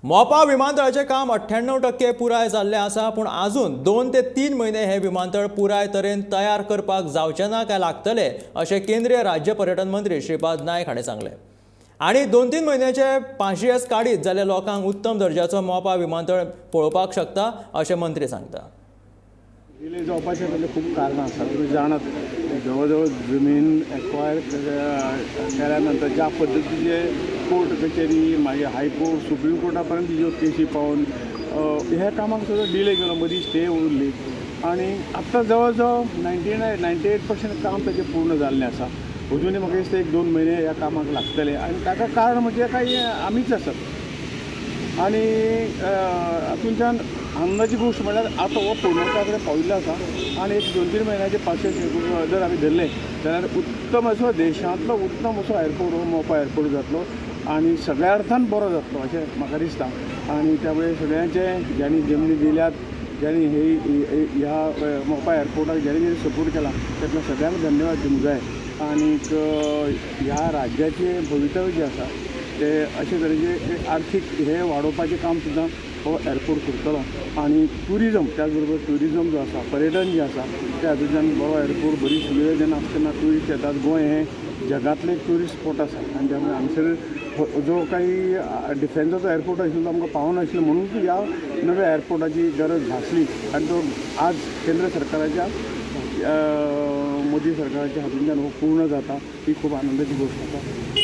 मोपा विमानतळाचें काम 98% पुराय जाल्लें आसा, पूण आजून 2 ते 3 म्हयने हे विमानतळ पुराय तरेन तयार करपाक जावचें ना काय लागतले अशें केंद्रीय राज्य पर्यटन मंत्री श्रीपाद नायक हाणें सांगलें. आनी 2-3 म्हयन्याचे पाशियेस काडीत जाल्यार लोकांक उत्तम दर्जाचो मोपा विमानतळ पळोवपाक शकता अशें मंत्री सांगता. डिले जावपाचे ताचे खूब कारणां आसात. तुम्ही जाणात जवळ जवळ जमीन एक्वायर केल्या नंतर ज्या पद्दतीचे कोर्ट कचेरी मागीर हायकोर्ट सुप्रीम कोर्टा पर्यंत ज्यो केसी पावन ह्या कामाक सुद्दां डिले केलो, मदीं स्टे उरली आनी आत्तां जवळ जवळ 98% काम ताचें पूर्ण जाल्लें आसा. अजुनूय म्हाका दिसता 1-2 म्हयने ह्या कामाक लागतले आनी ताका कारण म्हणजे काही आमीच आसात. आनी हातूंतल्यान आनंदाची गोश्ट म्हळ्यार आतां हो पूर्णत्वा कडेन पाविल्लो आसा आनी 1-2-3 म्हयन्याचे पाशेस जर आमी धरले जाल्यार उत्तम असो देशांतलो उत्तम असो एअरपोर्ट हो मोपा एअरपोर्ट जातलो आनी सगळ्या अर्थान बरो जातलो अशें म्हाका दिसता. आनी त्यामुळे सगळ्यांचे ज्यांनी जमनी दिल्यात, ज्यांनी ह्या मोपा एअरपोर्टाक ज्यांनी सपोर्ट केला ताका सगळ्यांक धन्यवाद दिवंक जाय. आनीक ह्या राज्याचें भवितव्य जें आसा ते अशे तरेचे आर्थीक हे वाडोवपाचें काम सुद्दां हो एअरपोर्ट करतलो. आनी ट्युरिजम त्याच बरोबर ट्युरिजम जो आसा, पर्यटन जें आसा त्या हातूंतल्यान बरो एअरपोर्ट बरी सुविधा जेन्ना आसता तेन्ना ट्युरिस्ट येतात. गोंय हें जगांतलें ट्युरिस्ट स्पॉट आसा आनी त्यामुळे हांगसर जो काही डिफेन्साचो एअरपोर्ट आशिल्लो आमकां पावनाशिल्लो म्हणून ह्या नव्या एअरपोर्टाची गरज भासली आनी तो आज केंद्र सरकाराच्या मोदी सरकाराच्या हातूंतल्यान हो पूर्ण जाता ही खूब आनंदाची गोश्ट आसा.